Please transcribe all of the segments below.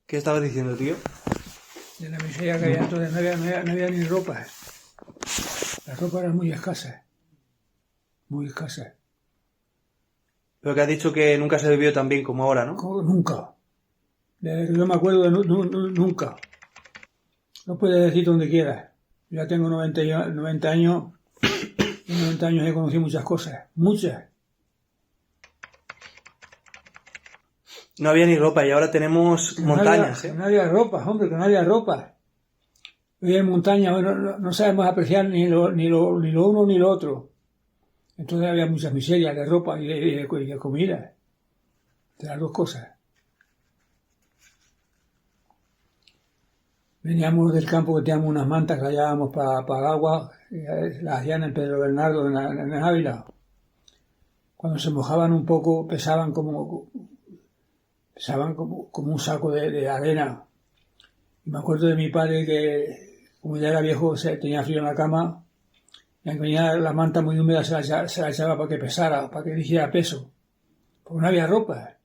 ¿Qué estabas diciendo, tío? De la miseria que había entonces no había ni ropa. La ropa era muy escasa. Muy escasa. Pero que has dicho que nunca se vivió tan bien como ahora, ¿no? Como nunca. Desde que yo me acuerdo de nunca. No puedes decir donde quieras. Yo ya tengo 90 años. Y en 90 años he conocido muchas cosas. Muchas. No había ni ropa y ahora tenemos montañas, Que no había ropa, hombre, que no había ropa. Hoy en montaña, bueno, no sabemos apreciar ni lo uno ni lo otro. Entonces había muchas miserias de ropa y de comida. De las dos cosas. Veníamos del campo que teníamos unas mantas que hallábamos para el agua, las hacían en Pedro Bernardo, en Ávila. Cuando se mojaban un poco, pesaban como un saco de arena. Y me acuerdo de mi padre que, como ya era viejo, tenía frío en la cama, y aunque tenía la manta muy húmeda, se la echaba para que pesara, para que hiciera peso. Porque no había ropa.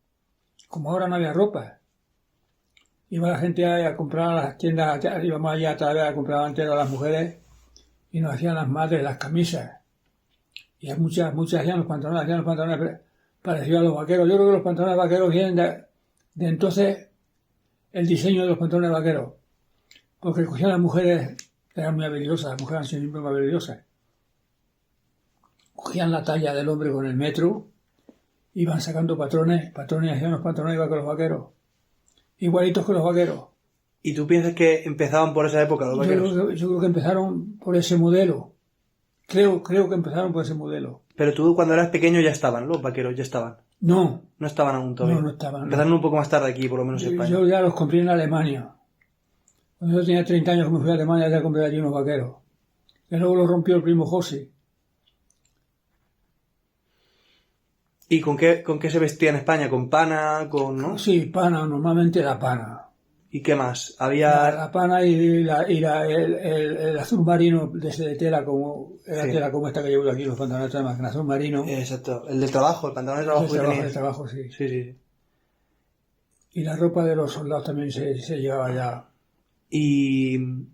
Como ahora no había ropa. Iba la gente a comprar a las tiendas, íbamos allá a comprar antes a las mujeres y nos hacían las madres las camisas. Y muchas hacían los pantalones parecidos a los vaqueros. Yo creo que los pantalones vaqueros vienen de entonces el diseño de los pantalones vaqueros. Porque cogían las mujeres, eran muy habilidosas, las mujeres han sido siempre muy habilidosas. Cogían la talla del hombre con el metro, iban sacando patrones, hacían los pantalones igual que los vaqueros. Igualitos que los vaqueros. ¿Y tú piensas que empezaban por esa época los vaqueros? Yo creo que empezaron por ese modelo. Creo que empezaron por ese modelo. Pero tú cuando eras pequeño ya estaban, los vaqueros ya estaban. No. No estaban aún todavía. No estaban. Empezaron un poco más tarde aquí, por lo menos en España. Yo ya los compré en Alemania. Cuando yo tenía 30 años que me fui a Alemania ya compré allí unos vaqueros. Y luego los rompió el primo José. ¿Y con qué se vestía en España? ¿Con pana? ¿No? Sí, pana, normalmente la pana. ¿Y qué más? Había... La pana y el azul marino de tela como... Era Sí. tela como esta que llevo yo aquí, los pantalones de más, azul marino. Exacto. El del trabajo, el pantalón de trabajo que tenías. El trabajo, sí. Sí. Y la ropa de los soldados también se llevaba ya. ¿Y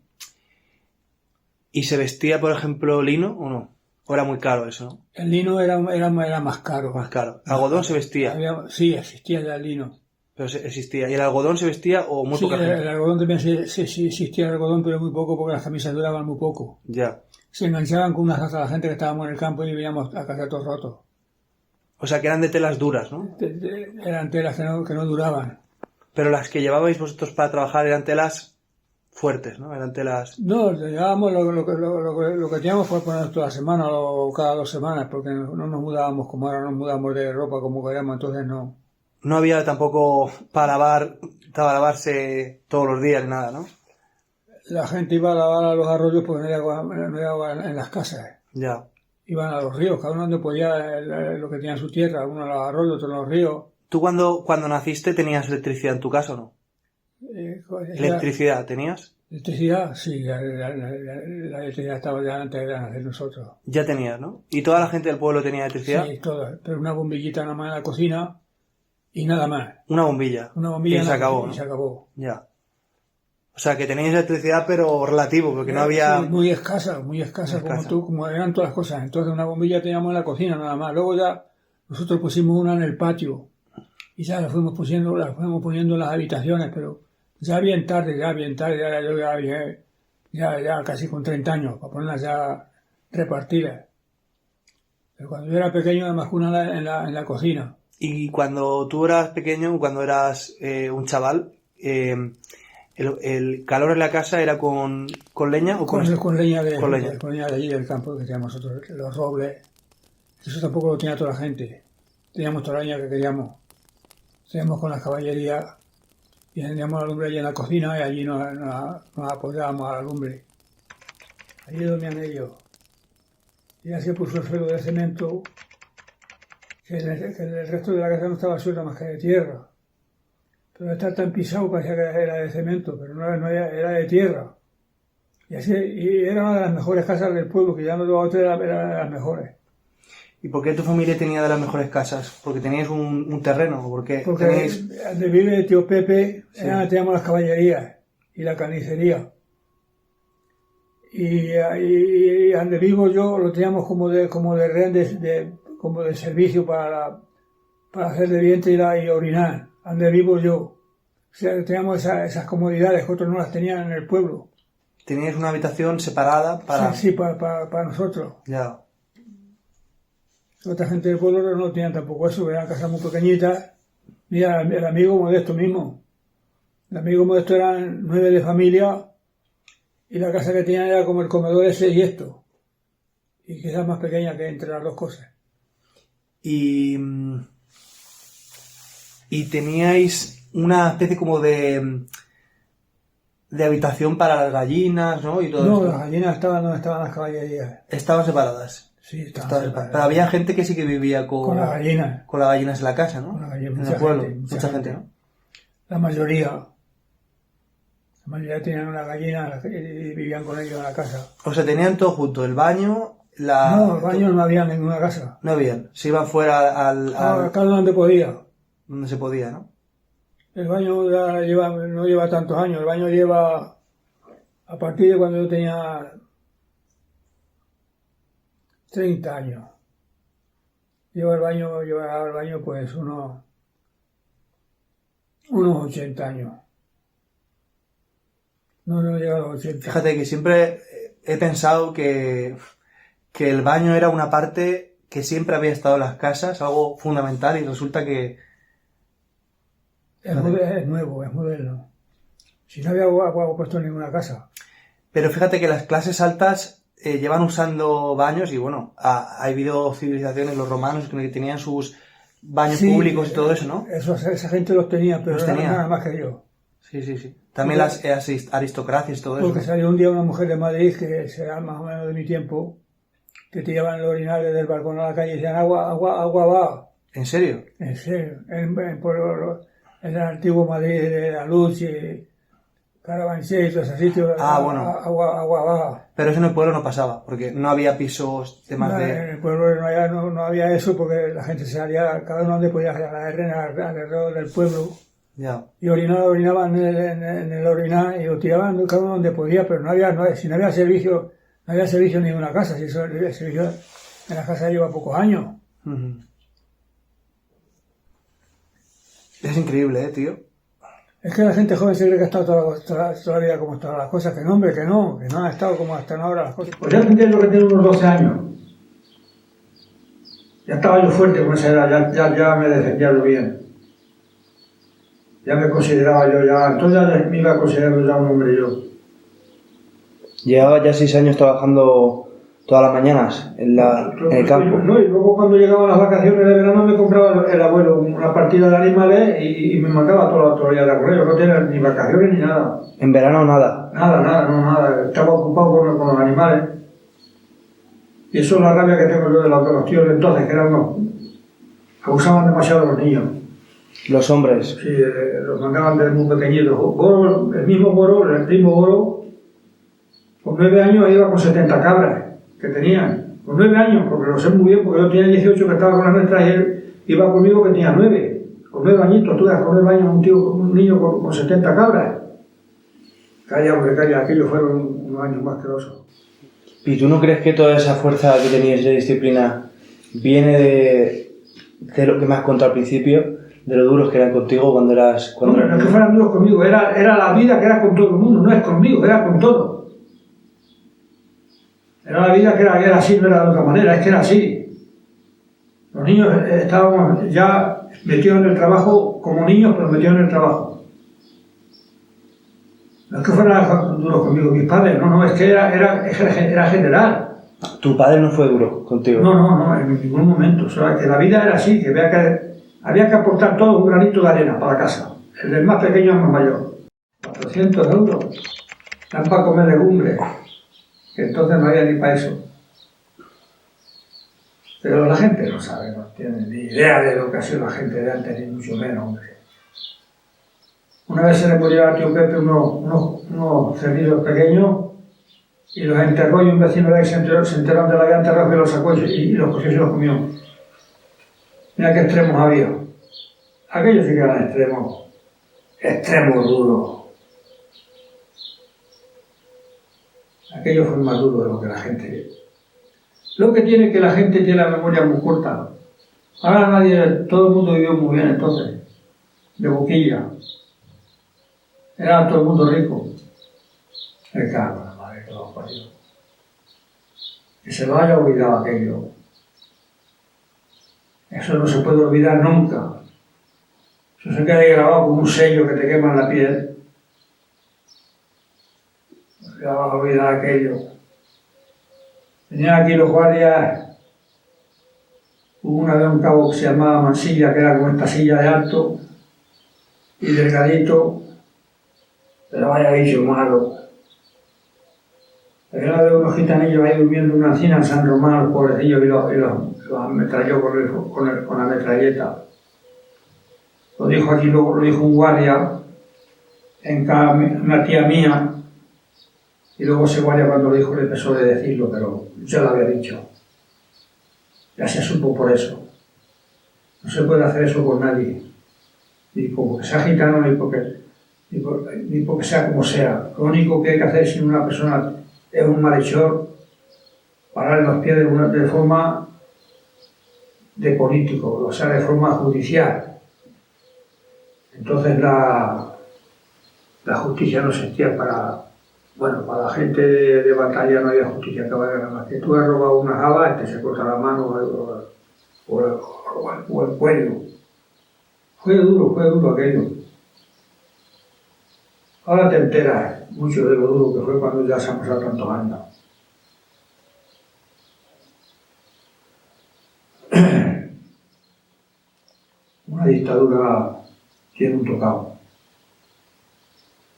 se vestía, por ejemplo, lino o no? ¿O era muy caro eso, no? El lino era más caro. Más caro. ¿Algodón se vestía? Sí, existía ya el lino. Pero existía. ¿Y el algodón se vestía o muy poca gente? El algodón también sí existía el algodón, pero muy poco porque las camisas duraban muy poco. Ya. Se enganchaban con unas hasta la gente que estábamos en el campo y veíamos a casa todos rotos. O sea, que eran de telas duras, ¿no? Eran telas que no duraban. Pero las que llevabais vosotros para trabajar eran telas fuertes, ¿no? Eran telas... No, llevábamos lo que teníamos para poner toda la semana o cada 2 semanas, porque no nos mudábamos como ahora nos mudamos de ropa como queríamos, entonces no. No había tampoco para lavarse todos los días ni nada, ¿no? La gente iba a lavar a los arroyos porque no había agua en las casas. Ya. Iban a los ríos, cada uno donde podía lo que tenía en su tierra, uno a los arroyos, otro en los ríos. ¿Tú cuando naciste tenías electricidad en tu casa o no? ¿Electricidad tenías? Electricidad, sí, la electricidad estaba ya antes de nacer nosotros. Ya tenías, ¿no? ¿Y toda la gente del pueblo tenía electricidad? Sí, todas, pero una bombillita nada más en la cocina y nada más. Una bombilla. Y se acabó, ¿no? Y se acabó. Ya. O sea, que teníais electricidad, pero relativo, porque no había... Sí, muy escasa, como eran todas las cosas. Entonces una bombilla teníamos en la cocina nada más. Luego ya nosotros pusimos una en el patio y ya la fuimos poniendo en las habitaciones, pero ya bien tarde, ya casi con 30 años, para ponerlas ya repartidas. Pero cuando yo era pequeño, además una en la cocina. Y cuando tú eras pequeño, cuando eras un chaval, ¿el calor en la casa era con leña o con leña con leña? Con leña de allí del campo que teníamos nosotros, los robles. Eso tampoco lo tenía toda la gente. Teníamos toda la leña que queríamos. Teníamos con las caballerías y teníamos la lumbre allí en la cocina y allí nos apoyábamos a la lumbre. Allí dormían ellos. Y ya se puso el suelo de cemento, que el resto de la casa no estaba suelta más que de tierra. Pero estar tan pisado parecía que era de cemento, pero no era de tierra. Y era una de las mejores casas del pueblo, que ya no lo otro era de las mejores. ¿Y por qué tu familia tenía de las mejores casas? ¿Porque teníais un terreno? ¿Por qué Porque tenéis...? donde vive el tío Pepe, Sí. era donde teníamos las caballerías y la carnicería. Y donde vivo yo lo teníamos como de rehén, como de servicio para hacer de vientre y orinar. Donde vivo yo. O sea, teníamos esas comodidades que otros no las tenían en el pueblo. Teníais una habitación separada para... Sí, para nosotros. Ya. Otra gente del pueblo no tenían tampoco eso, eran casas muy pequeñitas. Mira, el amigo Modesto mismo. El amigo Modesto eran 9 de familia y la casa que tenían era como el comedor ese y esto. Y quizás más pequeña que entre las dos cosas. Y teníais una especie como de habitación para las gallinas, ¿no? Y todo No, esto. las gallinas estaban donde estaban las caballerías. Estaban separadas. Sí, estaban Estaban separadas. separadas. Pero había gente que sí que vivía Con las gallinas. con las gallinas en la casa, ¿no? Con las gallinas, en mucha el pueblo. gente, Mucha gente, ¿no? La mayoría tenían una gallina y vivían con ellos en la casa. O sea, tenían todo junto, el baño, No, el baño no había en ninguna casa. No habían. Se iban fuera Cada uno donde podía. donde se podía, ¿no? El baño ya no lleva tantos años, el baño lleva a partir de cuando yo tenía 30 años. Lleva el baño pues unos 80 años. No llega a los 80. Fíjate que siempre he pensado que el baño era una parte que siempre había estado en las casas, algo fundamental, y resulta que... Es nuevo, es moderno. Si no había agua puesto en ninguna casa. Pero fíjate que las clases altas llevan usando baños y bueno, ha habido civilizaciones, los romanos, que tenían sus baños Sí, públicos y todo eso, ¿no? Esa gente los tenía, pero Los tenía. nada más que yo. Sí, sí, sí. También las aristocracias y todo eso. Porque ¿no? salió un día una mujer de Madrid, que será más o menos de mi tiempo, que tiraban los orinales del balcón a la calle y decían agua va. ¿En serio? En serio, en el antiguo Madrid de La Luz y Carabanchel y todos esos sitios, Bueno. agua va. Pero eso en el pueblo no pasaba, porque no había pisos de más En de... el pueblo no había eso porque la gente se salía, cada uno donde podía salir a la arena alrededor del pueblo. Ya. Y orinaban en el orinar y lo tiraban cada uno donde podía, pero si no había servicio en ninguna casa, si eso, el servicio en la casa lleva pocos años. Ujú. Es increíble, tío. Es que la gente joven se cree que ha estado toda la vida como estaban las cosas, que no, hombre, que no han estado como están ahora las cosas. Pues ya entiendo que tengo unos 12 años. Ya estaba yo fuerte con esa edad, ya me defendía lo bien. Ya me consideraba yo, entonces ya me iba considerando ya un hombre yo. Llevaba ya 6 años trabajando todas las mañanas en el campo. No, y luego cuando llegaban las vacaciones de verano me compraba el abuelo una partida de animales y me mandaba todos los días de correo. No tenía ni vacaciones ni nada. En verano nada. Nada. Estaba ocupado con los animales. Y eso es la rabia que tengo yo de los tíos de entonces, que eran abusaban demasiado los niños. Los hombres. Sí, los mandaban desde muy pequeñitos. Goro, el mismo Goro, el primo Goro, con 9 años iba con 70 cabras que tenían. Con 9 años, porque lo sé muy bien, porque yo tenía 18 que estaba con las nuestras y él iba conmigo que tenía 9. Con 9 añitos, tú ves con 9 años un niño con 70 cabras. Calla, hombre, calla, aquellos fueron unos años más asquerosos. ¿Y tú no crees que toda esa fuerza que tenías de disciplina viene de lo que me has contado al principio, de lo duros que eran contigo cuando eras... Hombre, no es que fueran duros conmigo, era la vida que era con todo el mundo, no es conmigo, era con todo. Era la vida que era así, no era de otra manera, es que era así. Los niños estábamos ya metidos en el trabajo como niños, pero metidos en el trabajo. No es que fueran duros conmigo mis padres, no, es que era general. ¿Tu padre no fue duro contigo? No, en ningún momento. O sea, que la vida era así, que había que aportar todo un granito de arena para casa. El del más pequeño al más mayor. 400 euros. Dan para comer legumbres. Que entonces no había ni para eso. Pero la gente no sabe, no tiene ni idea de lo que ha sido la gente de antes, ni mucho menos, hombre. Una vez se le murió a tío Pepe unos cerrillos pequeños y los enterró, y un vecino de ahí se enteró de la había enterrado y los sacó y los cogió y se los comió. Mira qué extremos había. Aquellos sí que eran extremos, extremos duros. Aquello fue más duro de lo que la gente. Lo que tiene es que la gente tiene la memoria muy corta. Ahora todo el mundo vivió muy bien entonces, de boquilla. Era todo el mundo rico. El carro, la madre que lo parió. Que se lo haya olvidado aquello. Eso no se puede olvidar nunca. Eso se queda ahí grabado como un sello que te quema en la piel. No se va a olvidar aquello. Tenían aquí los guardias. Hubo una vez un cabo que se llamaba Mansilla, que era como esta silla de alto y delgadito, pero vaya bicho malo. Pero una vez unos gitanillos ahí durmiendo en una encina en San Román, los pobrecillos, y los ametralló con la metralleta. Lo dijo aquí, lo dijo un guardia, una tía mía, y luego ese guardia cuando lo dijo le empezó a decirlo, pero yo lo había dicho. Ya se supo por eso. No se puede hacer eso con nadie. Ni porque sea gitano, ni porque sea como sea. Lo único que hay que hacer si una persona es un malhechor, pararle los pies de forma de político, o sea, de forma judicial. Entonces la justicia no existía para la gente de batalla, no había justicia que valga más. Que tú has robado una java, se corta la mano o el cuello. Fue duro aquello. Ahora te enteras mucho de lo duro que fue cuando ya se han pasado tantos años. Una dictadura tiene un tocado.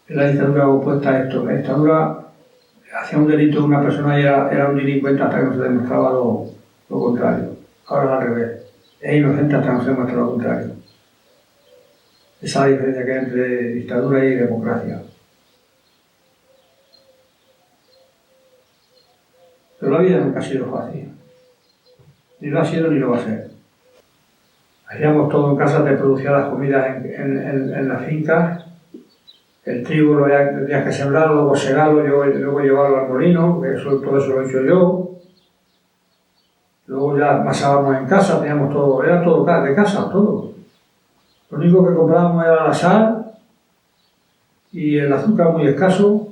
La dictadura opuesta a esto. La dictadura hacía un delito de una persona y era un delincuente hasta que no se demostraba lo contrario. Ahora es al revés. Es inocente hasta que no se demuestra lo contrario. Esa es la diferencia que hay entre dictadura y democracia. Pero la vida nunca ha sido fácil. Ni lo ha sido ni lo va a ser. Hacíamos todo en casa, te producía las comidas en las fincas. El trigo lo tenías que sembrar, luego segarlo, luego llevarlo al molino, porque todo eso lo he hecho yo. Luego ya amasábamos en casa, teníamos todo, era todo de casa, todo. Lo único que comprábamos era la sal y el azúcar muy escaso.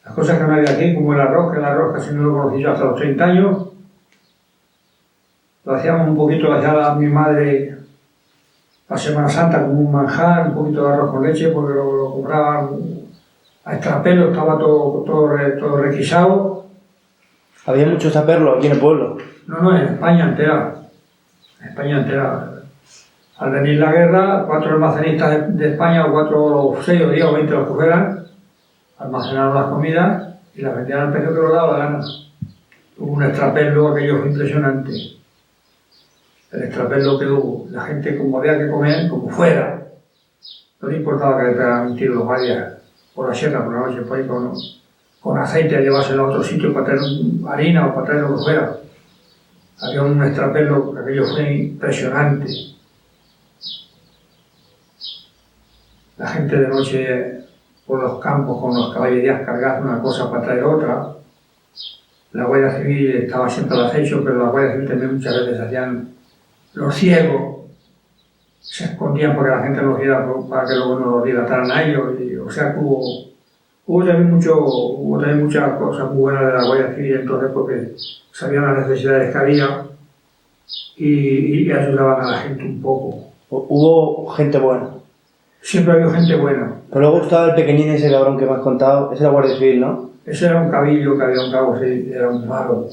Las cosas que no había aquí, como el arroz, que el arroz casi no lo conocí yo hasta los 30 años. Lo hacíamos un poquito, lo hacía mi madre la Semana Santa como un manjar, un poquito de arroz con leche, porque lo compraban a extrapelo, estaba todo requisado. ¿Había muchos taperlos aquí en el pueblo? No, en España entera. En España entera. Al venir la guerra, 4 almacenistas de España, o 6 o 10 o 20 los que fueran, almacenaron las comidas y las vendían al precio que lo daba la gana. Hubo un extrapelo, aquello fue impresionante. El extrapelo que hubo, la gente como había que comer, como fuera. No le importaba que le pegaran un tiro los guardias por la sierra, por la noche, por ahí con aceite a llevárselo a otro sitio para traer harina o para traer lo que fuera. Había un extrapelo, que aquello fue impresionante. La gente de noche por los campos con las caballerías cargadas una cosa para traer otra. La Guardia Civil estaba siempre al acecho, pero la Guardia Civil también muchas veces hacían los ciegos, se escondían porque la gente los viera para que luego no los dilataran a ellos. O sea que hubo también muchas cosas muy buenas de la Guardia Civil entonces, porque sabían las necesidades que había y ayudaban a la gente un poco. Hubo gente buena. Siempre había gente buena. Pero luego estaba el pequeñín ese cabrón que me has contado, ese era Guardia Civil, ¿no? Ese era un cabillo que había un cabo, sí, era un malo.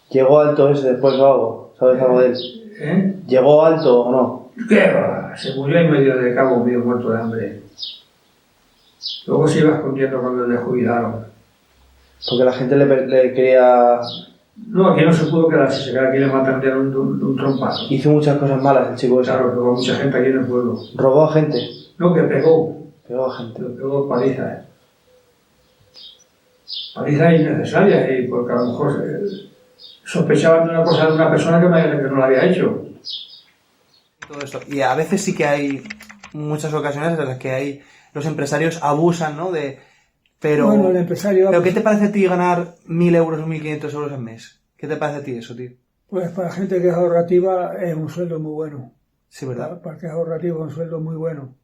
¿Llegó alto ese después o algo? ¿Sabes algo de él? ¿Llegó alto o no? ¿Qué va? Se murió en medio de cabo, medio muerto de hambre. Luego se iba escondiendo cuando le jubilaron. Porque la gente le quería... No, aquí no se pudo quedar, si se queda aquí le matan de un trompazo. Hizo muchas cosas malas el chico ese. Claro, pegó a mucha gente aquí en el pueblo. ¿Robó a gente? No, que pegó. Pegó a gente. Lo pegó paliza. palizas innecesarias, y porque a lo mejor sospechaban de una cosa de una persona que no la había hecho. Todo eso. Y a veces sí que hay muchas ocasiones en las que los empresarios abusan, ¿no? Pero, bueno, el empresario... ¿pero qué te parece a ti ganar 1.000 euros o 1.500 euros al mes? ¿Qué te parece a ti eso, tío? Pues para gente que es ahorrativa es un sueldo muy bueno. Sí, ¿verdad? Para el que es ahorrativo es un sueldo muy bueno.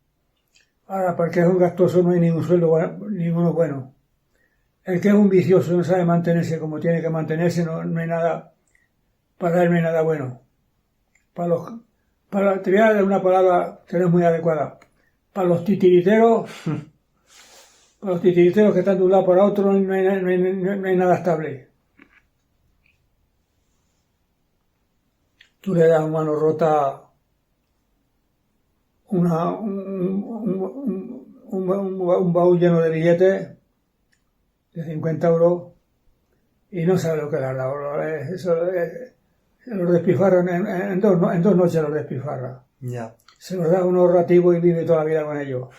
Ahora, para el que es un gastoso no hay ningún sueldo ninguno bueno. El que es un vicioso no sabe mantenerse como tiene que mantenerse, no hay nada, para él no hay nada bueno. Te voy a dar una palabra que no es muy adecuada. Para los titiriteros que están de un lado para otro no hay nada estable. Tú le das mano rota un baúl lleno de billetes de 50 euros y no sabe lo que le has dado. Eso lo despilfarran en 2 noches, lo despilfarra. Ya. Se los da un ahorrativo y vive toda la vida con ellos.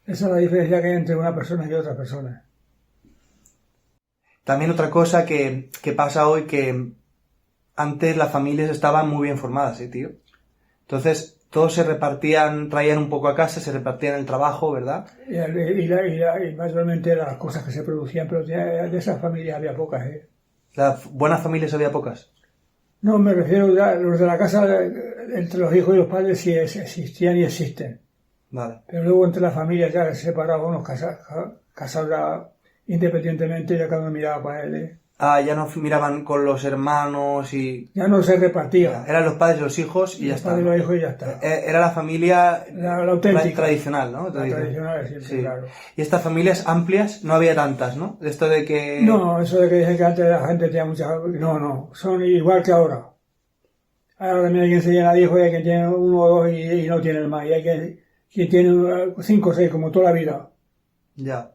Esa es la diferencia que hay entre una persona y otra persona. También otra cosa que pasa hoy, que antes las familias estaban muy bien formadas, tío. Entonces, todos se repartían, traían un poco a casa, se repartían el trabajo, ¿verdad? Y mayormente las cosas que se producían, pero de esas familias había pocas, ¿eh? ¿Las buenas familias había pocas? No, me refiero a los de la casa, entre los hijos y los padres sí existían y existen. Vale. Pero luego entre las familias ya separados, unos casados ya independientemente, ya cada uno miraba para él, ¿eh? Ah, ya no miraban con los hermanos y... Ya no se repartía. Eran los padres y los hijos y ya está. Los padres y los hijos y ya está. Era la familia la auténtica. Tradicional, ¿no? La tradicional, siempre, sí. claro. Y estas familias amplias no había tantas, ¿no? De esto de que... No, eso de que dicen que antes la gente tenía muchas... No, son igual que ahora. Ahora también hay quien se llena de hijos y hay quien tiene 1 o 2 y no tiene más. Y hay quien tiene 5 o 6, como toda la vida. Ya.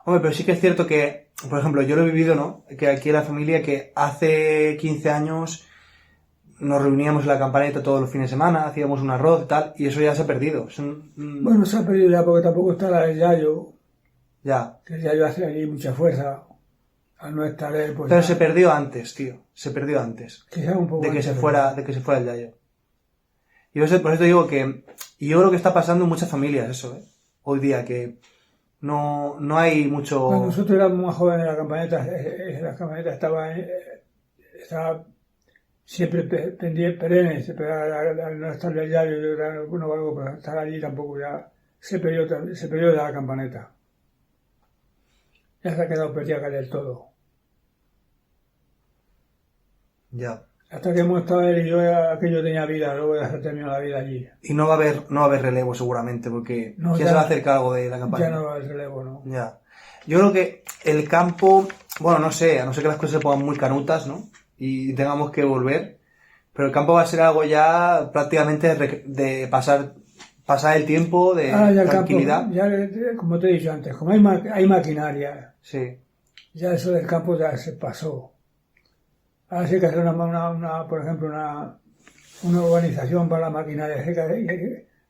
Hombre, pero sí que es cierto que, por ejemplo, yo lo he vivido, ¿no? Que aquí en la familia, que hace 15 años nos reuníamos en la campaneta todos los fines de semana, hacíamos un arroz y tal, y eso ya se ha perdido. Bueno, se ha perdido ya porque tampoco está el yayo. Ya. Que el yayo hace allí mucha fuerza. Al no estar él, pues... Pero se perdió antes, tío. Se perdió antes. Quizá un poco de que antes, se fuera el yayo. Y por eso digo que... Y yo creo que está pasando en muchas familias eso, ¿eh? Hoy día, que no hay mucho... Cuando nosotros éramos más jóvenes, la campaneta estaba siempre perenne, al no estar el yayo, o algo, pero estar allí tampoco ya se perdió de la campaneta. Ya se ha quedado perdida del todo. Ya. Hasta que hemos estado él y yo, aquello tenía vida, luego ya se terminó la vida allí. Y no va a haber relevo seguramente, porque no, ¿quién se va a hacer cargo de la campaña? Ya no va a haber relevo, ¿no? Ya. Yo creo que el campo, bueno, no sé, a no ser que las cosas se pongan muy canutas, ¿no? Y tengamos que volver, pero el campo va a ser algo ya prácticamente de pasar el tiempo, de tranquilidad. Campo, ya, como te he dicho antes, como hay maquinaria, sí. Ya eso del campo ya se pasó. Ahora sí hay que hacer por ejemplo, una urbanización para la maquinaria.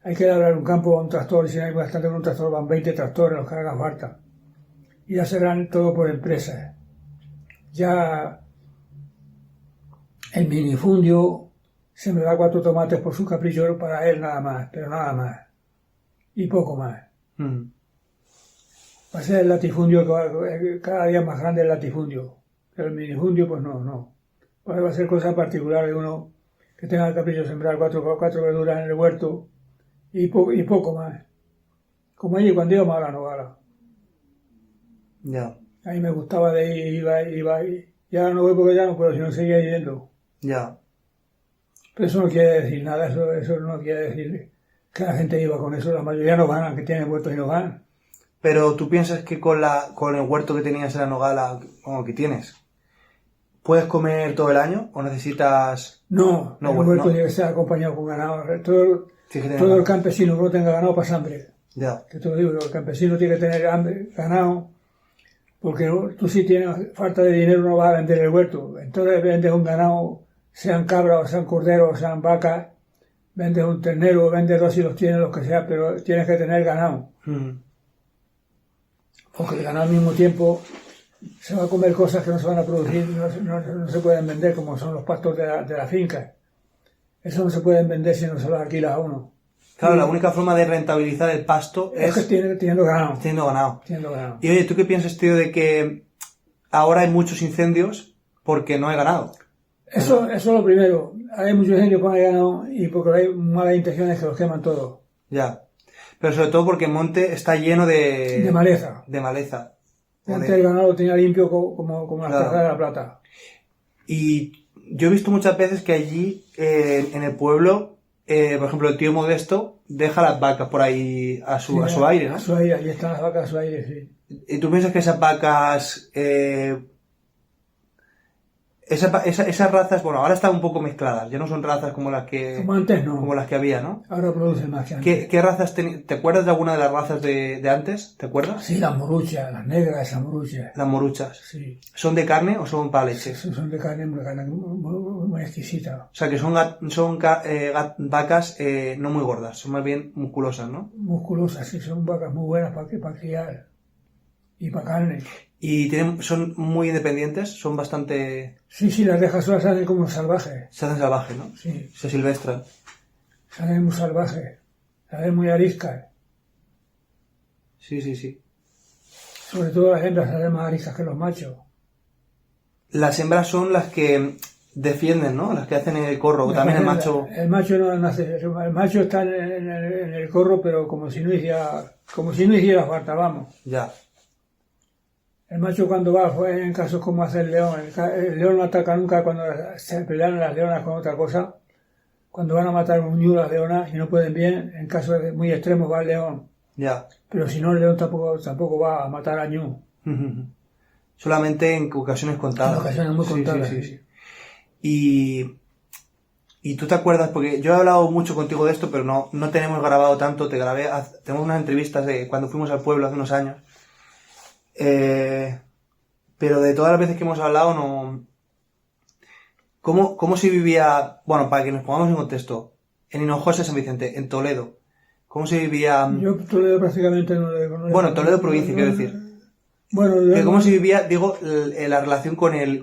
Hay que labrar un campo a un tractor, y si no hay bastante con un tractor van 20 tractores, los que hagan falta. Y ya serán todo por empresas. Ya el minifundio se me da 4 tomates por su capricho para él nada más, pero nada más. Y poco más. Va a ser el latifundio, cada día más grande el latifundio. Pero el minifundio, pues no. Pues va a ser cosa particular de uno que tenga el capricho de sembrar 4 verduras en el huerto y poco más. Como allí cuando íbamos a la Nogala. Ya. A mí me gustaba de ir, iba y ahora no voy porque ya no puedo, si no seguía yendo. Ya. Pero eso no quiere decir nada, eso no quiere decir que la gente iba con eso, la mayoría no ganan, que tienen huertos y no ganan. Pero tú piensas que con el huerto que tenías en la Nogala, o que tienes, ¿puedes comer todo el año o necesitas...? No, el huerto tiene que ser acompañado con ganado. Todo el campesino que no tenga ganado pasa hambre. Ya. Que te lo digo, el campesino tiene que tener ganado, porque tú si tienes falta de dinero no vas a vender el huerto. Entonces vendes un ganado, sean cabras, o sean corderos, o sean vacas, vendes un ternero, vendes 2 si los tienes, los que sea, pero tienes que tener ganado. Porque el ganado al mismo tiempo se va a comer cosas que no se van a producir, no se pueden vender, como son los pastos de la finca. Eso no se pueden vender si no se los alquilas a uno. Claro, la única forma de rentabilizar el pasto es que teniendo ganado. Teniendo ganado. Teniendo ganado. Y oye, ¿tú qué piensas, tío, de que ahora hay muchos incendios porque no hay ganado? Eso es lo primero. Hay muchos incendios porque no hay ganado y porque hay malas intenciones que los queman todo. Ya. Pero sobre todo porque el monte está lleno De maleza. De maleza. Antes el ganado lo tenía limpio como las Claro. Terras de la Plata. Y yo he visto muchas veces que allí, en el pueblo, por ejemplo, el tío Modesto deja las vacas por ahí a su aire, ¿no? A su aire, ahí están las vacas a su aire, sí. ¿Y tú piensas que esas vacas, esas razas, bueno, ahora están un poco mezcladas, ya no son razas como las que Como antes no. como las que había, ¿no? Ahora producen más que antes. ¿Qué razas ¿Te acuerdas de alguna de las razas de antes? ¿Te acuerdas? Sí, las moruchas, las negras, esas moruchas. Las moruchas. Sí. ¿Son de carne o son para leche? Son de carne muy exquisita. O sea, que son vacas no muy gordas, son más bien musculosas, ¿no? Musculosas, sí, son vacas muy buenas para criar y para carne. Y son muy independientes, son bastante... Sí, las dejas solas salen como salvajes. Se hacen salvajes, ¿no? Sí, Se silvestran. salen muy salvajes, salen muy ariscas. Sí, sí, sí. Sobre todo las hembras salen más ariscas que los machos. Las hembras son las que defienden, ¿no? Las que hacen el corro. También el macho... El macho no nace, el macho está en el corro, pero como si no hiciera falta, vamos. Ya. El macho cuando va fue en casos como hace el león. El león no ataca nunca cuando se pelean las leonas con otra cosa. Cuando van a matar un ñu las leonas y no pueden bien, en casos muy extremos va el león. Ya. Pero si no, el león tampoco va a matar a ñu. Solamente en ocasiones contadas. En ocasiones muy contadas. Sí. Y tú te acuerdas, porque yo he hablado mucho contigo de esto, pero no tenemos grabado tanto. Tenemos unas entrevistas de cuando fuimos al pueblo hace unos años. Pero de todas las veces que hemos hablado, no... ¿Cómo se vivía? Bueno, para que nos pongamos en contexto, en Hinojosa, San Vicente, en Toledo, ¿cómo se vivía? Yo Toledo prácticamente no le... Bueno, Toledo provincia, quiero decir. Bueno, ¿Cómo se vivía, digo, la relación con el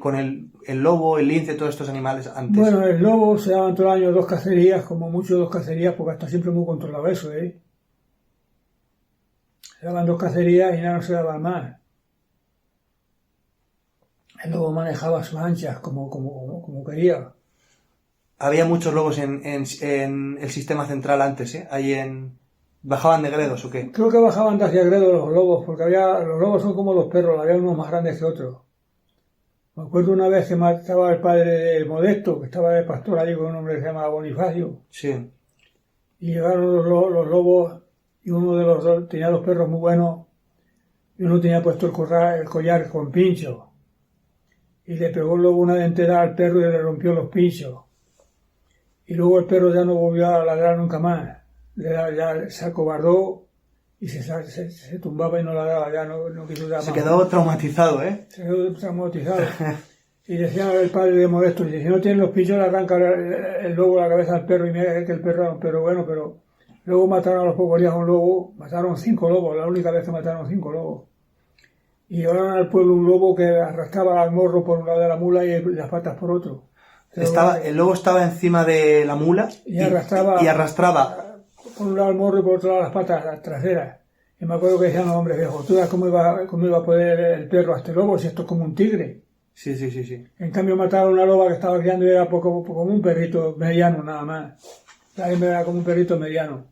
lobo, el lince, todos estos animales antes? Bueno, el lobo se daban todo el año 2 cacerías, como mucho 2 cacerías, porque está siempre muy controlado eso, ¿eh? Se daban 2 cacerías y nada, no se daban más. El lobo manejaba sus anchas como quería. Había muchos lobos en el sistema central antes, ¿eh? ¿Bajaban de Gredos o qué? Creo que bajaban de hacia Gredo los lobos, porque los lobos son como los perros, había unos más grandes que otros. Me acuerdo una vez que estaba el padre de Modesto, que estaba de pastor allí con un hombre que se llamaba Bonifacio. Sí. Y llegaron los lobos y uno de los dos tenía los perros muy buenos y uno tenía puesto el collar con pinchos. Y le pegó luego una dentera al perro y le rompió los pinchos. Y luego el perro ya no volvió a ladrar nunca más. Ya se acobardó y se tumbaba y no ladraba, ya no quiso dar más. Se quedó traumatizado, ¿eh? Se quedó traumatizado. Y decía el padre de Modesto, dice, si no tiene los pinchos le arranca el lobo la cabeza al perro y mira que el perro era un perro bueno, pero luego mataron a los pocos días a un lobo, mataron 5 lobos, la única vez que mataron 5 lobos. Y llevaron al pueblo un lobo que arrastraba al morro por un lado de la mula y las patas por otro. El lobo estaba encima de la mula y arrastraba por un lado el morro y por otro lado las patas traseras. Y me acuerdo que decían los hombres viejos, ¿tú sabes cómo iba a poder el perro a este lobo si esto es como un tigre? Sí. En cambio mataron a una loba que estaba criando y era como un perrito mediano nada más. La hembra era como un perrito mediano.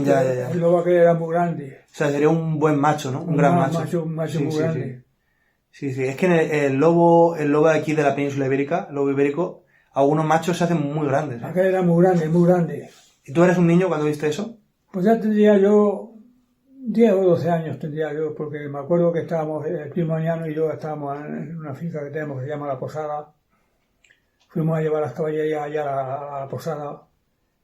Ya. El lobo que era muy grande. O sea, sería un buen macho, ¿no? Un gran macho. Un macho muy grande. Sí. Es que el lobo de aquí de la península ibérica, el lobo ibérico, algunos machos se hacen muy grandes. Aquel era muy grande. ¿Y tú eres un niño cuando viste eso? Pues ya tendría yo 10 o 12 años tendría yo, porque me acuerdo que estábamos, el primo Añano y yo estábamos en una finca que tenemos que se llama La Posada. Fuimos a llevar las caballerías allá a la Posada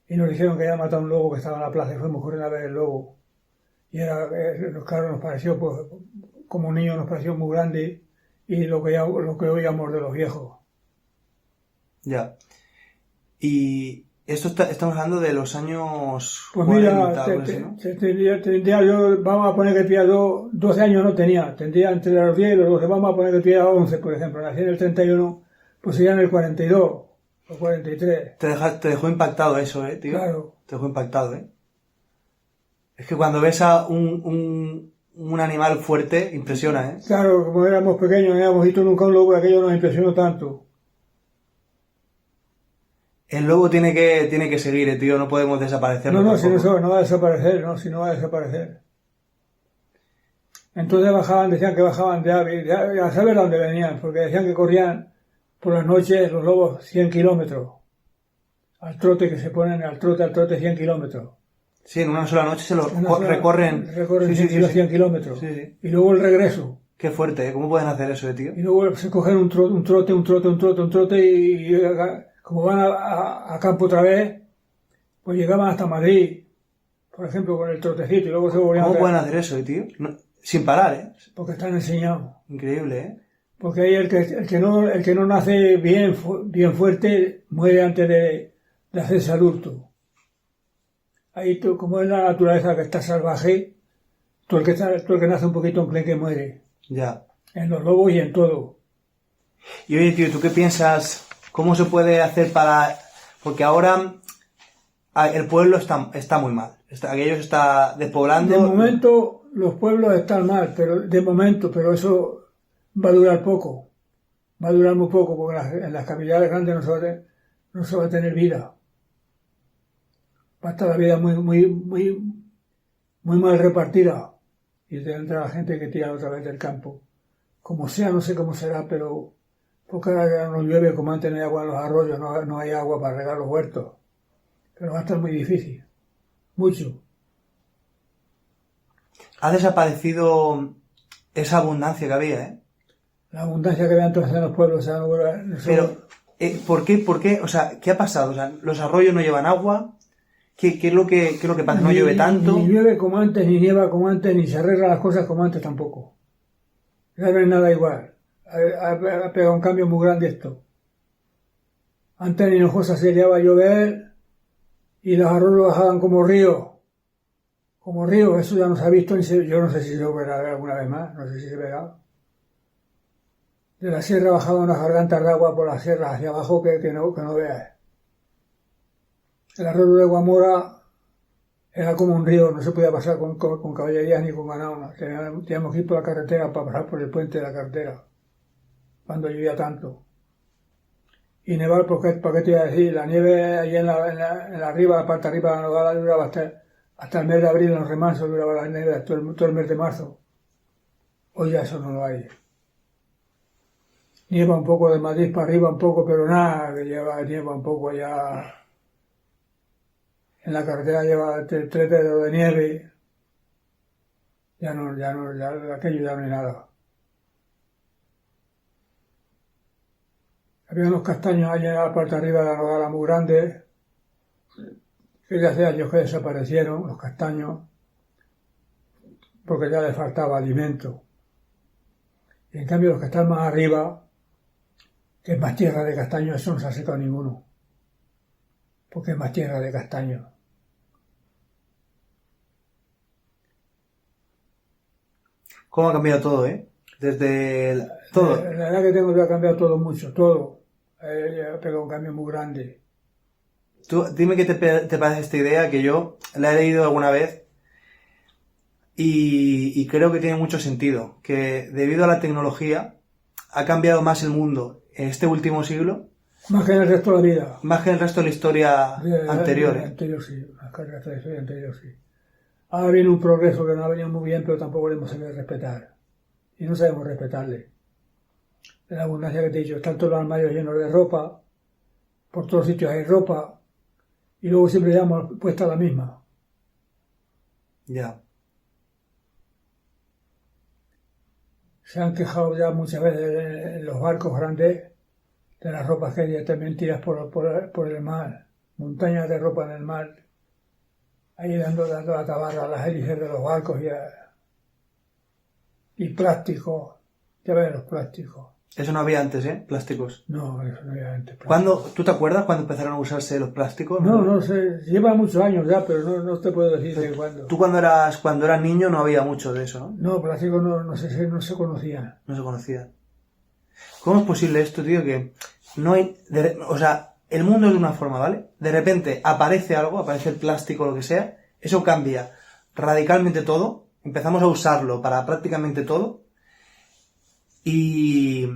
y nos dijeron que había matado un lobo que estaba en la plaza y fuimos corriendo a ver el lobo. Y claro, nos pareció, pues, como un niño nos pareció muy grande y lo que oíamos de los viejos. Ya. Y Estamos hablando de los años Pues 40, mira, algo así, ¿no? tendría yo, vamos a poner que tenía 12 años no tenía, tendría entre los 10 y los 12, vamos a poner que tenía 11, por ejemplo, nací en el 31, pues sería en el 42 o 43. Te dejó impactado eso, tío. Claro. Te dejó impactado, Es que cuando ves a un animal fuerte, impresiona, Claro, como éramos pequeños, no habíamos visto nunca un lobo y aquello nos impresionó tanto. El lobo tiene que seguir, tío, no podemos desaparecerlo No, si tampoco. no va a desaparecer, no, si no va a desaparecer. Entonces decían que bajaban de ave, a saber dónde venían, porque decían que corrían por las noches los lobos 100 kilómetros. Al trote que se ponen, al trote 100 kilómetros. Sí, en una sola noche Recorren Sí, 100 kilómetros. Sí, sí. Y luego el regreso. Qué fuerte, ¿Cómo pueden hacer eso, tío? Y luego se cogen un trote y como van a campo otra vez, pues llegaban hasta Madrid, por ejemplo, con el trotecito y luego se volvían ¿Cómo a pueden hacer eso, tío? Sin parar, porque están enseñados. Increíble, Porque ahí el que no nace bien fuerte muere antes de hacerse adulto. Ahí como es la naturaleza que está salvaje, todo el que nace un poquito enclenque muere. Ya. En los lobos y en todo. Y oye, tío, ¿tú qué piensas? ¿Cómo se puede hacer para...? Porque ahora el pueblo está muy mal. Aquello se está despoblando. De momento los pueblos están mal, pero eso va a durar poco. Va a durar muy poco, porque en las capitales grandes no se va a tener vida. Va a estar la vida muy mal repartida. Y tendrá la gente que tira otra vez del campo. Como sea, no sé cómo será, pero porque ahora ya no llueve como antes, no hay agua en los arroyos, no hay agua para regar los huertos. Pero va a estar muy difícil. Mucho. Ha desaparecido esa abundancia que había, La abundancia que había entonces en los pueblos, o sea, Pero, ¿por qué? O sea, ¿qué ha pasado? O sea, los arroyos no llevan agua. ¿Qué es lo que pasa? ¿No llueve tanto? Ni llueve como antes, ni nieva como antes, ni se arreglan las cosas como antes tampoco. Ya no es nada igual. Ha pegado un cambio muy grande esto. Antes en Hinojosa se llevaba a llover y los arroyos bajaban como ríos. Como ríos, eso ya no se ha visto, yo no sé si se verá alguna vez más, no sé si se verá. De la sierra bajaban unas gargantas de agua por la sierra hacia abajo que no veas. El arroyo de Guamora era como un río, no se podía pasar con caballerías ni con ganado. Teníamos que ir por la carretera para pasar por el puente de la carretera, cuando llovía tanto. Y nevar, ¿para qué te iba a decir? La nieve allí en la arriba, la parte arriba de la Nogala, duraba hasta el mes de abril, en los remansos duraba la nieve todo el mes de marzo. Hoy ya eso no lo hay. Nieva un poco de Madrid para arriba, un poco, pero nada, que nieva un poco allá. En la carretera lleva 3 dedos de nieve. Ya aquello ya no hay nada. Había unos castaños allá en la parte de arriba de la Nogala muy grandes, que ya hace años que desaparecieron, los castaños, porque ya les faltaba alimento. Y en cambio los que están más arriba, que es más tierra de castaño, eso no se ha secado ninguno, porque es más tierra de castaño. ¿Cómo ha cambiado todo, Desde todo. La edad que tengo ya ha cambiado todo mucho, todo. Ha pegado un cambio muy grande. Tú, dime qué te parece esta idea, que yo la he leído alguna vez y creo que tiene mucho sentido. Que debido a la tecnología ha cambiado más el mundo en este último siglo, Más que en el resto de la vida. más que el resto de la historia anterior. Anterior sí, más que el resto de la historia anterior sí. Ahora viene un progreso que no ha venido muy bien, pero tampoco le hemos sabido respetar. Y no sabemos respetarle. De la abundancia que te he dicho, están todos los armarios llenos de ropa, por todos sitios hay ropa, y luego siempre llevamos puesta la misma. Ya. Se han quejado ya muchas veces en los barcos grandes de las ropas que hay también tiras por el mar, montañas de ropa en el mar, ahí dando la tabarra a las hélices de los barcos y plásticos, ya ves los plásticos. Eso no había antes, ¿eh? Plásticos. No, eso no había antes. ¿Tú te acuerdas cuando empezaron a usarse los plásticos? No sé. Lleva muchos años ya, pero no te puedo decir de cuándo. Tú cuando eras niño no había mucho de eso, ¿no? No, plástico no se conocía. No se conocía. ¿Cómo es posible esto, tío? Que no hay... o sea, el mundo es de una forma, ¿vale? De repente aparece algo, aparece el plástico, lo que sea, eso cambia radicalmente todo, empezamos a usarlo para prácticamente todo, y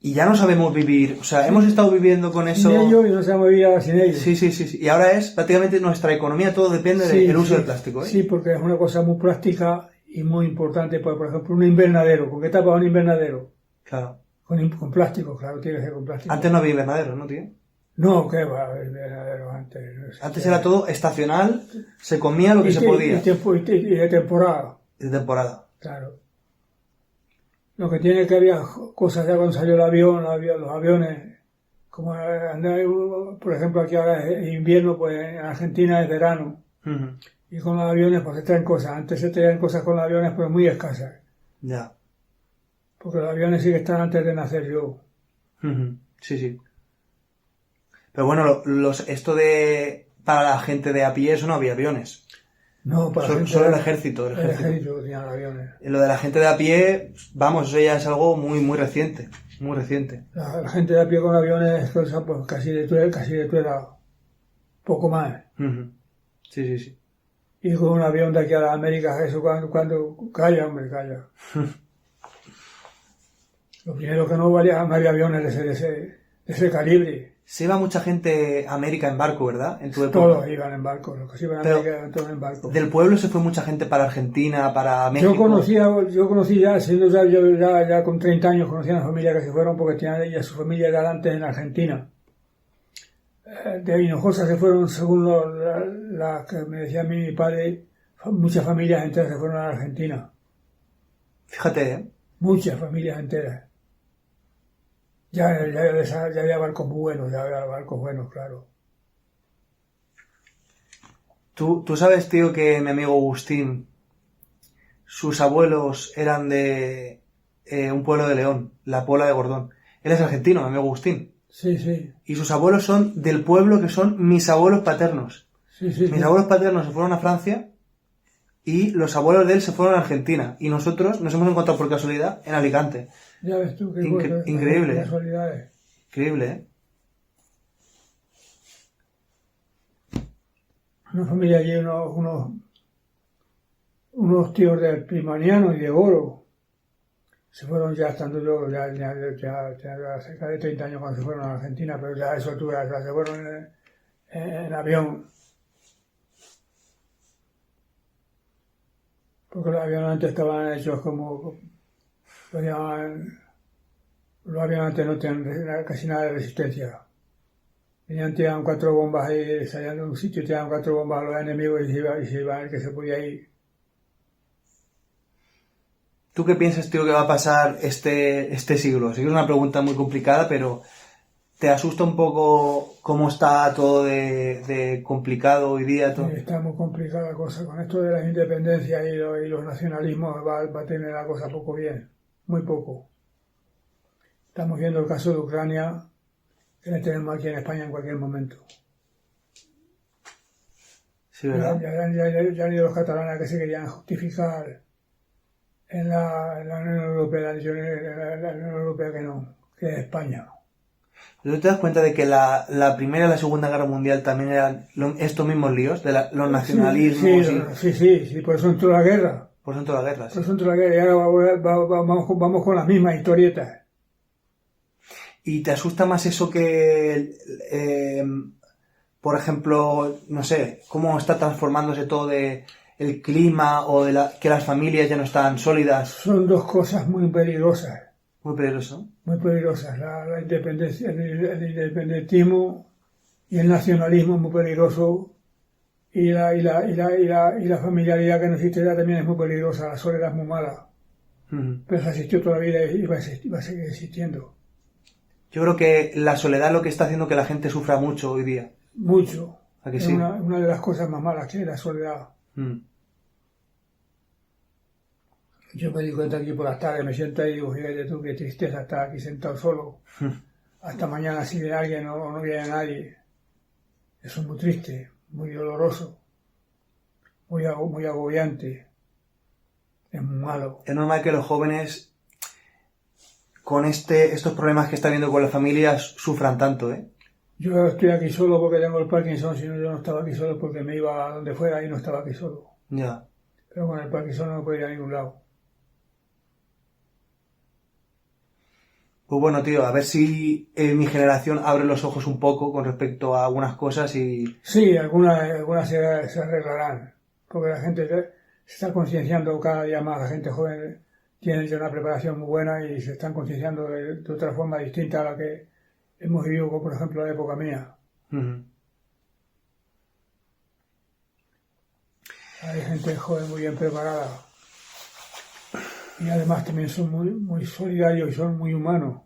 ya no sabemos vivir. O sea, hemos estado viviendo con eso... Sin ello y no sabemos vivir ahora sin ello. Sí. Y ahora es prácticamente nuestra economía, todo depende del uso del plástico, ¿eh? Sí, porque es una cosa muy práctica y muy importante. Por ejemplo, un invernadero. ¿Con qué tapa un invernadero? Claro. Con plástico, claro, tiene que ser con plástico. Antes no había invernaderos, ¿no, tío? No, ¿qué va? Invernadero antes. Antes era todo estacional, se comía lo que se podía. Y de temporada. De temporada. Claro. Lo que tiene que había cosas ya cuando salió el avión, los aviones, como por ejemplo aquí ahora es invierno, pues en Argentina es verano. Uh-huh. Y con los aviones pues se traen cosas. Antes se traían cosas con los aviones, pero muy escasas. Ya. Porque los aviones sí que están antes de nacer yo. Uh-huh. Sí. Pero bueno, esto para la gente de a pie, eso no había aviones. No, para solo el ejército. El ejército tenía los aviones. Lo de la gente de a pie, vamos, eso ya es algo muy reciente. Muy reciente. La gente de a pie con aviones, pues casi de tu edad. Poco más. Uh-huh. Sí. Y con un avión de aquí a las Américas, eso cuando calla, hombre, calla. Lo primero que no había aviones de ese calibre. Se iba mucha gente a América en barco, ¿verdad? En tu época. Todos iban en barco, los que se iban a América iban todos en barco. Del pueblo se fue mucha gente para Argentina, para México. Yo conocí ya, siendo ya con 30 años, conocí a una familia que se fueron porque tenían ella su familia era antes en Argentina. De Hinojosa se fueron, según la que me decía mi padre, muchas familias enteras se fueron a Argentina. Fíjate, ¿eh? Muchas familias enteras. Ya había barcos buenos, claro. Tú sabes, tío, que mi amigo Agustín, sus abuelos eran de un pueblo de León, la Puebla de Gordón. Él es argentino, mi amigo Agustín. Sí. Y sus abuelos son del pueblo que son mis abuelos paternos. Mis abuelos paternos se fueron a Francia y los abuelos de él se fueron a Argentina. Y nosotros nos hemos encontrado por casualidad en Alicante. Ya ves tú, qué increíble. Casualidades. Increíble, ¿eh? Una familia allí, unos tíos de Primaniano y de Goro. Se fueron ya estando yo, ya cerca de 30 años cuando se fueron a Argentina, pero ya a esa altura ya se fueron en avión. Porque los aviones antes estaban hechos como... Los aviones antes no tenían casi nada de resistencia. Tiraban 4 bombas y salían de un sitio, tiraban 4 bombas a los enemigos y se iba el que se podía ir. ¿Tú qué piensas, tío, que va a pasar este siglo? Sí que es una pregunta muy complicada, pero ¿te asusta un poco cómo está todo de complicado hoy día? Todo? Sí, está muy complicada la cosa. Con esto de las independencias y los nacionalismos va a tener la cosa poco bien. Muy poco. Estamos viendo el caso de Ucrania, que le tenemos aquí en España en cualquier momento. Sí, ¿verdad? Ya han ido los catalanes que se querían justificar en la Unión Europea, la Unión Europea que no, que es España. ¿Tú te das cuenta de que la Primera y la Segunda Guerra Mundial también eran estos mismos líos? De los nacionalismos. Sí, por eso entró la guerra. Por eso entró la guerra, sí. Por eso entró la guerra y ahora vamos con las mismas historietas. ¿Y te asusta más eso que, por ejemplo, no sé, cómo está transformándose todo el clima o que las familias ya no están sólidas? Son dos cosas muy peligrosas. Muy peligroso. Muy peligrosas. La independencia, el independentismo y el nacionalismo es muy peligroso. Y la familiaridad que no existe ya también es muy peligrosa. La soledad es muy mala. Uh-huh. Pero se existió toda la vida y va a seguir existiendo. Yo creo que la soledad es lo que está haciendo que la gente sufra mucho hoy día. Mucho. ¿A que es sí? una de las cosas más malas que es la soledad. Yo me di cuenta que por las tardes me siento ahí y digo, fíjate tú, qué tristeza estar aquí sentado solo. Hasta mañana si viene alguien o no viene nadie. Eso es muy triste, muy doloroso, muy agobiante. Es muy malo. Es normal que los jóvenes, con estos problemas que están viendo con las familias, sufran tanto, ¿eh? Yo estoy aquí solo porque tengo el Parkinson, si no yo no estaba aquí solo porque me iba a donde fuera y no estaba aquí solo. Ya. Pero con el Parkinson no puedo ir a ningún lado. Pues bueno, tío, a ver si mi generación abre los ojos un poco con respecto a algunas cosas y... Sí, algunas se arreglarán, porque la gente se está concienciando cada día más, la gente joven tiene ya una preparación muy buena y se están concienciando de otra forma distinta a la que hemos vivido, como por ejemplo, la época mía. Uh-huh. Hay gente joven muy bien preparada y además también son muy solidarios y son muy humanos.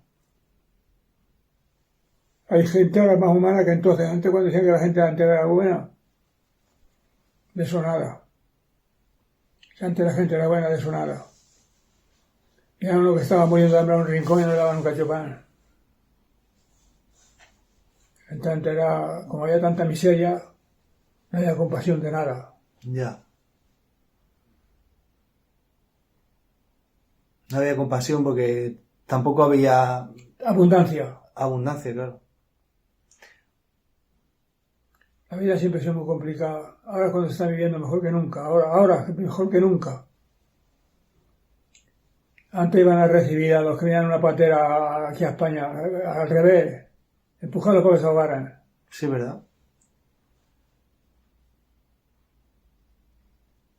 Hay gente ahora más humana que entonces. Antes, cuando decían que la gente antes era buena, de eso nada. Si antes la gente era buena, de eso nada. Y era uno que estaba muriendo de hambre a un rincón y no le daban un cacho de pan. Entonces era, como había tanta miseria, no había compasión de nada. Ya. No había compasión porque tampoco había... Abundancia. Abundancia, claro. La vida siempre ha sido muy complicada. Ahora cuando se está viviendo mejor que nunca. Ahora mejor que nunca. Antes iban a recibir a los que venían en una patera aquí a España, al revés, empujarlos para que se ahogaran. Sí, ¿verdad?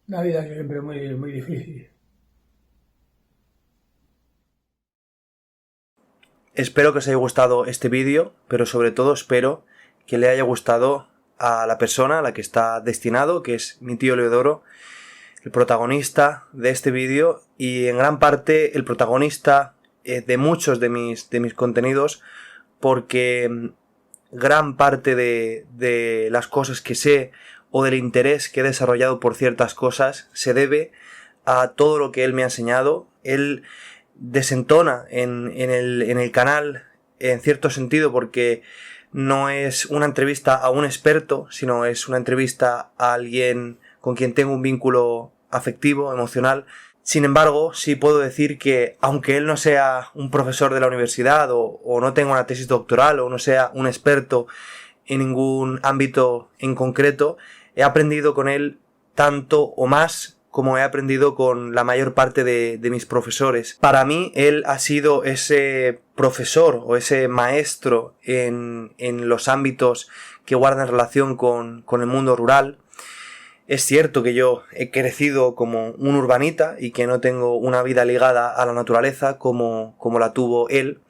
La vida es siempre muy difícil. Espero que os haya gustado este vídeo, pero sobre todo espero que le haya gustado a la persona a la que está destinado, que es mi tío Leodoro, el protagonista de este vídeo y en gran parte el protagonista de muchos de mis contenidos, porque gran parte de las cosas que sé o del interés que he desarrollado por ciertas cosas se debe a todo lo que él me ha enseñado. Él desentona en el canal en cierto sentido porque no es una entrevista a un experto, sino es una entrevista a alguien con quien tengo un vínculo afectivo, emocional. Sin embargo, sí puedo decir que aunque él no sea un profesor de la universidad o no tenga una tesis doctoral o no sea un experto en ningún ámbito en concreto, he aprendido con él tanto o más como he aprendido con la mayor parte de mis profesores. Para mí, él ha sido ese profesor o ese maestro en los ámbitos que guardan relación con el mundo rural. Es cierto que yo he crecido como un urbanita y que no tengo una vida ligada a la naturaleza como la tuvo él,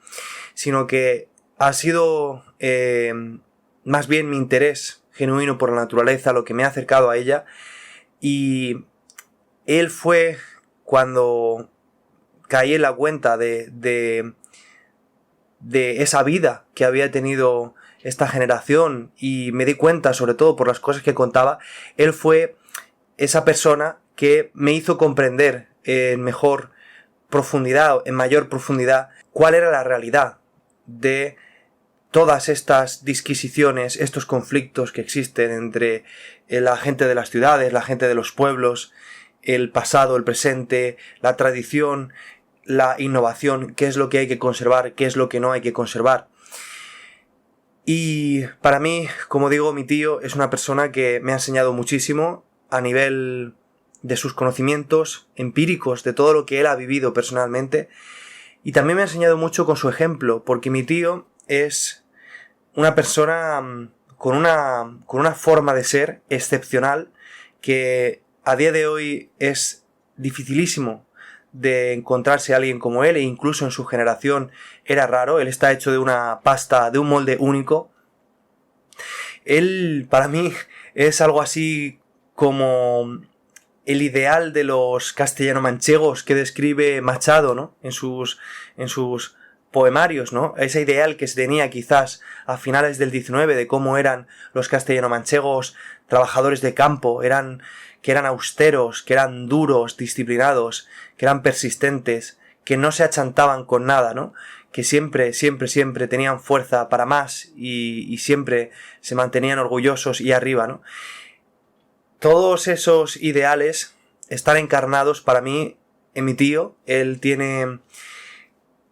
sino que ha sido más bien mi interés genuino por la naturaleza lo que me ha acercado a ella, y él fue cuando caí en la cuenta de esa vida que había tenido esta generación y me di cuenta, sobre todo por las cosas que contaba, él fue esa persona que me hizo comprender en mayor profundidad, cuál era la realidad de todas estas disquisiciones, estos conflictos que existen entre la gente de las ciudades, la gente de los pueblos, el pasado, el presente, la tradición, la innovación, qué es lo que hay que conservar, qué es lo que no hay que conservar. Y para mí, como digo, mi tío es una persona que me ha enseñado muchísimo a nivel de sus conocimientos empíricos, de todo lo que él ha vivido personalmente, y también me ha enseñado mucho con su ejemplo, porque mi tío es una persona con una forma de ser excepcional que a día de hoy es dificilísimo de encontrarse a alguien como él, e incluso en su generación era raro. Él está hecho de una pasta, de un molde único. Él, para mí, es algo así como el ideal de los castellano-manchegos que describe Machado, ¿no? En sus poemarios, ¿no? Ese ideal que se tenía quizás a finales del 19 de cómo eran los castellano-manchegos trabajadores de campo, que eran austeros, que eran duros, disciplinados, que eran persistentes, que no se achantaban con nada, ¿no? Que siempre tenían fuerza para más y siempre se mantenían orgullosos y arriba, ¿no? Todos esos ideales están encarnados para mí en mi tío. Él tiene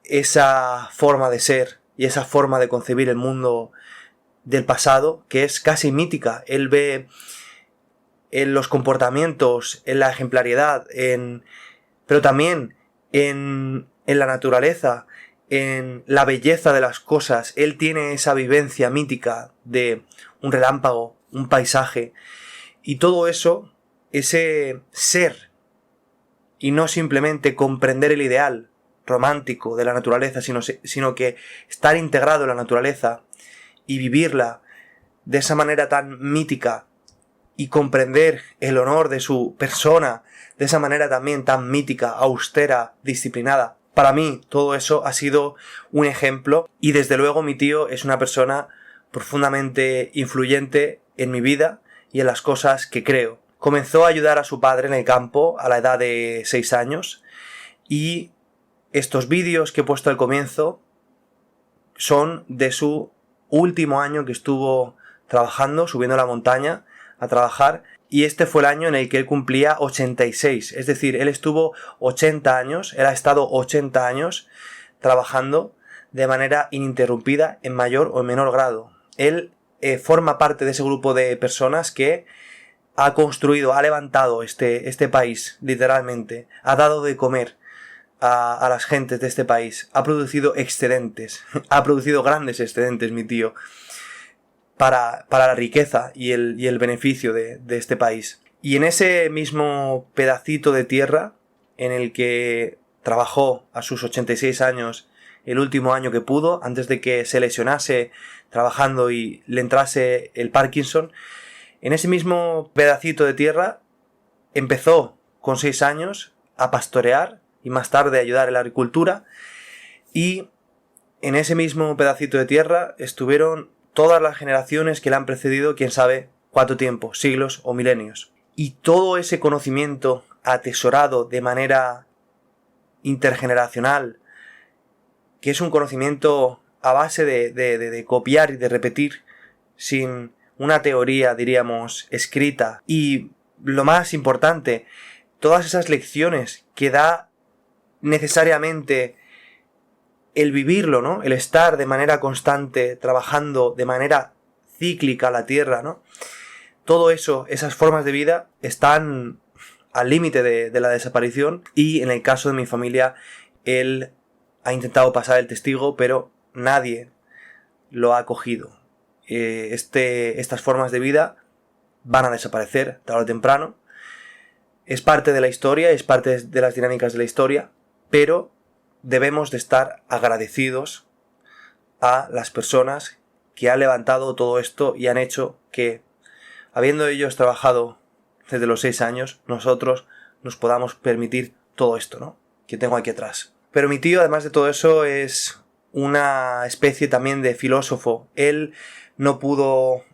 esa forma de ser y esa forma de concebir el mundo del pasado que es casi mítica. Él ve en los comportamientos, en la ejemplariedad, pero también en la naturaleza, en la belleza de las cosas. Él tiene esa vivencia mítica de un relámpago, un paisaje, y todo eso, ese ser, y no simplemente comprender el ideal romántico de la naturaleza, sino que estar integrado en la naturaleza y vivirla de esa manera tan mítica y comprender el honor de su persona de esa manera también tan mítica, austera, disciplinada. Para mí todo eso ha sido un ejemplo y desde luego mi tío es una persona profundamente influyente en mi vida y en las cosas que creo. Comenzó a ayudar a su padre en el campo a la edad de 6 años y estos vídeos que he puesto al comienzo son de su último año que estuvo trabajando, subiendo a la montaña a trabajar, y este fue el año en el que él cumplía 86, es decir, él estuvo 80 años, él ha estado 80 años trabajando de manera ininterrumpida en mayor o en menor grado. Él forma parte de ese grupo de personas que ha construido, ha levantado este país, literalmente, ha dado de comer a las gentes de este país, ha producido excedentes, ha producido grandes excedentes mi tío, para la riqueza y el beneficio de este país. Y en ese mismo pedacito de tierra en el que trabajó a sus 86 años, el último año que pudo, antes de que se lesionase trabajando y le entrase el Parkinson, en ese mismo pedacito de tierra empezó con 6 años a pastorear y más tarde a ayudar en la agricultura, y en ese mismo pedacito de tierra estuvieron todas las generaciones que le han precedido, quién sabe cuánto tiempo, siglos o milenios. Y todo ese conocimiento atesorado de manera intergeneracional, que es un conocimiento a base de copiar y de repetir, sin una teoría, diríamos, escrita. Y lo más importante, todas esas lecciones que da necesariamente el vivirlo, ¿no? El estar de manera constante, trabajando de manera cíclica la tierra, ¿no? Todo eso, esas formas de vida, están al límite de la desaparición, y en el caso de mi familia, él ha intentado pasar el testigo, pero nadie lo ha acogido. Estas formas de vida van a desaparecer tarde o temprano. Es parte de la historia, es parte de las dinámicas de la historia, pero debemos de estar agradecidos a las personas que han levantado todo esto y han hecho que, habiendo ellos trabajado desde los 6 años, nosotros nos podamos permitir todo esto, ¿no?, que tengo aquí atrás. Pero mi tío, además de todo eso, es una especie también de filósofo. Él no pudo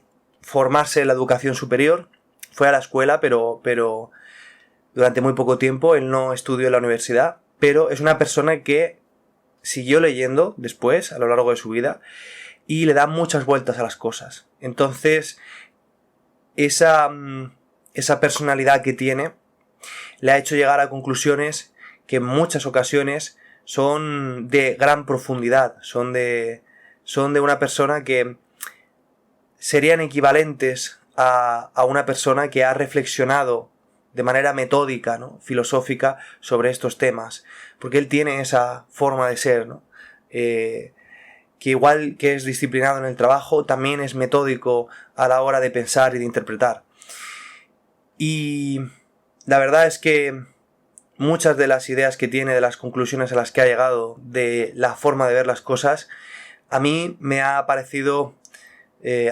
formarse en la educación superior, fue a la escuela, pero durante muy poco tiempo. Él no estudió en la universidad, pero es una persona que siguió leyendo después, a lo largo de su vida, y le da muchas vueltas a las cosas. Entonces, esa personalidad que tiene le ha hecho llegar a conclusiones que en muchas ocasiones son de gran profundidad, son de una persona que serían equivalentes a una persona que ha reflexionado de manera metódica, ¿no?, filosófica, sobre estos temas, porque él tiene esa forma de ser, ¿no?, que igual que es disciplinado en el trabajo, también es metódico a la hora de pensar y de interpretar. Y la verdad es que muchas de las ideas que tiene, de las conclusiones a las que ha llegado, de la forma de ver las cosas, a mí me ha parecido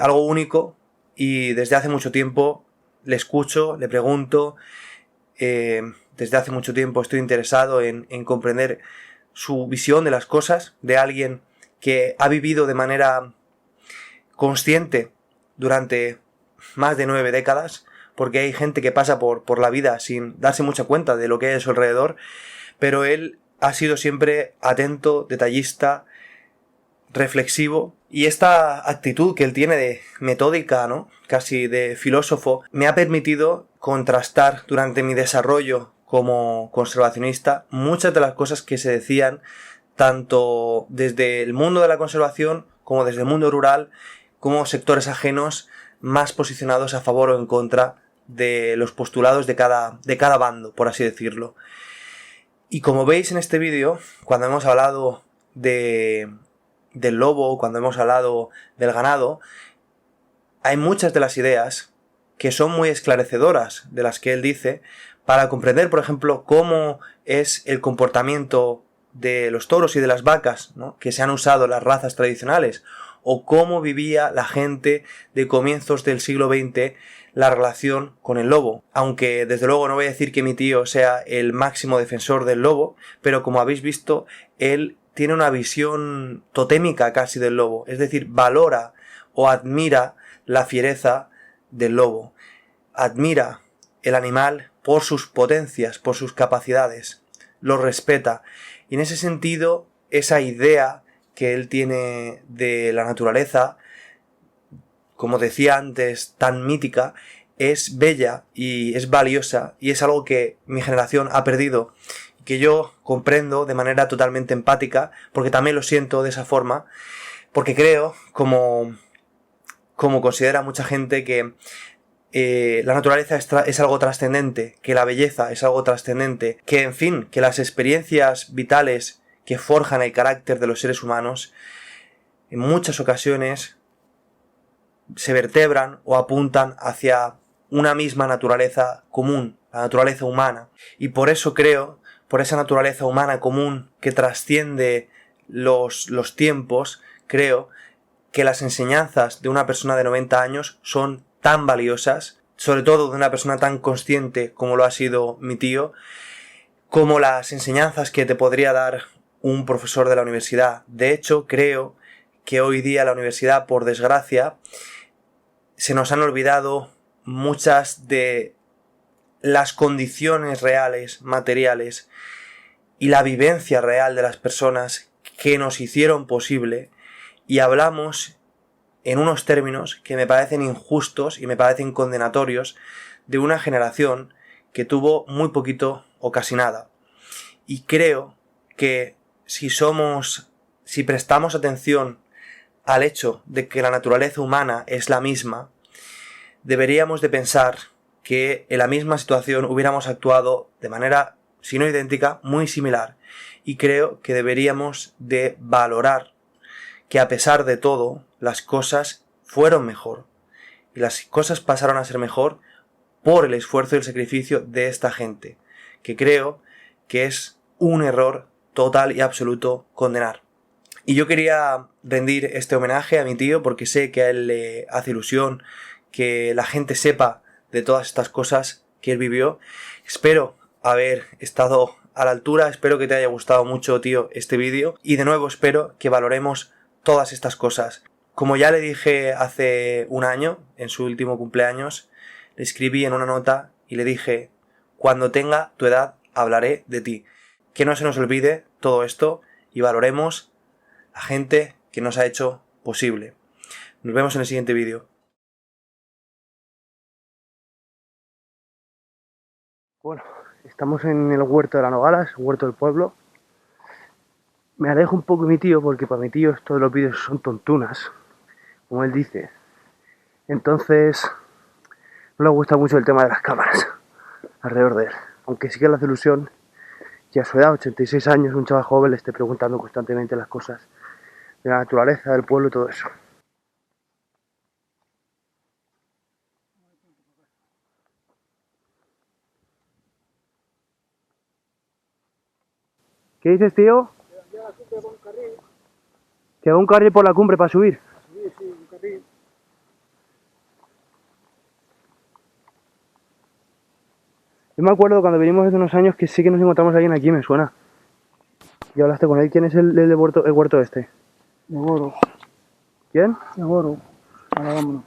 algo único, y desde hace mucho tiempo le escucho, le pregunto, desde hace mucho tiempo estoy interesado en comprender su visión de las cosas, de alguien que ha vivido de manera consciente durante más de 9 décadas, porque hay gente que pasa por la vida sin darse mucha cuenta de lo que hay a su alrededor, pero él ha sido siempre atento, detallista, reflexivo, y esta actitud que él tiene de metódica, ¿no?, casi de filósofo, me ha permitido contrastar durante mi desarrollo como conservacionista muchas de las cosas que se decían tanto desde el mundo de la conservación como desde el mundo rural, como sectores ajenos más posicionados a favor o en contra de los postulados de cada bando, por así decirlo. Y como veis en este vídeo, cuando hemos hablado del lobo, cuando hemos hablado del ganado, hay muchas de las ideas que son muy esclarecedoras de las que él dice para comprender, por ejemplo, cómo es el comportamiento de los toros y de las vacas, ¿no?, que se han usado las razas tradicionales, o cómo vivía la gente de comienzos del siglo XX la relación con el lobo. Aunque desde luego no voy a decir que mi tío sea el máximo defensor del lobo, pero como habéis visto, él tiene una visión totémica casi del lobo, es decir, valora o admira la fiereza del lobo, admira el animal por sus potencias, por sus capacidades, lo respeta, y en ese sentido esa idea que él tiene de la naturaleza, como decía antes, tan mítica, es bella y es valiosa, y es algo que mi generación ha perdido, que yo comprendo de manera totalmente empática, porque también lo siento de esa forma, porque creo, como considera mucha gente, que la naturaleza es algo trascendente, que la belleza es algo trascendente, que en fin, que las experiencias vitales que forjan el carácter de los seres humanos en muchas ocasiones se vertebran o apuntan hacia una misma naturaleza común, la naturaleza humana. Y por eso creo, por esa naturaleza humana común que trasciende los tiempos, creo que las enseñanzas de una persona de 90 años son tan valiosas, sobre todo de una persona tan consciente como lo ha sido mi tío, como las enseñanzas que te podría dar un profesor de la universidad. De hecho, creo que hoy día la universidad, por desgracia, se nos han olvidado muchas de las condiciones reales, materiales, y la vivencia real de las personas que nos hicieron posible, y hablamos en unos términos que me parecen injustos y me parecen condenatorios de una generación que tuvo muy poquito o casi nada. Y creo que si prestamos atención al hecho de que la naturaleza humana es la misma, deberíamos de pensar que en la misma situación hubiéramos actuado de manera, si no idéntica, muy similar. Y creo que deberíamos de valorar que a pesar de todo, las cosas fueron mejor. Y las cosas pasaron a ser mejor por el esfuerzo y el sacrificio de esta gente, que creo que es un error total y absoluto condenar. Y yo quería rendir este homenaje a mi tío porque sé que a él le hace ilusión que la gente sepa de todas estas cosas que él vivió. Espero haber estado a la altura, espero que te haya gustado mucho, tío, este vídeo, y de nuevo espero que valoremos todas estas cosas. Como ya le dije hace un año, en su último cumpleaños, le escribí en una nota y le dije: cuando tenga tu edad hablaré de ti. Que no se nos olvide todo esto y valoremos a gente que nos ha hecho posible. Nos vemos en el siguiente vídeo. Bueno, estamos en el huerto de la Nogala, es un huerto del pueblo. Me alejo un poco de mi tío porque para mi tío todos los vídeos son tontunas, como él dice. Entonces no le gusta mucho el tema de las cámaras alrededor de él. Aunque sí que le hace ilusión que a su edad, 86 años, un chaval joven le esté preguntando constantemente las cosas de la naturaleza, del pueblo y todo eso. ¿Qué dices, tío? Que va un carril por la cumbre para subir. Sí, un carril. Yo me acuerdo cuando venimos hace unos años que sí que nos encontramos a alguien aquí, me suena. ¿Y hablaste con él? ¿Quién es el huerto este? De Goro, ¿Quién? de Goro. Ahora vámonos.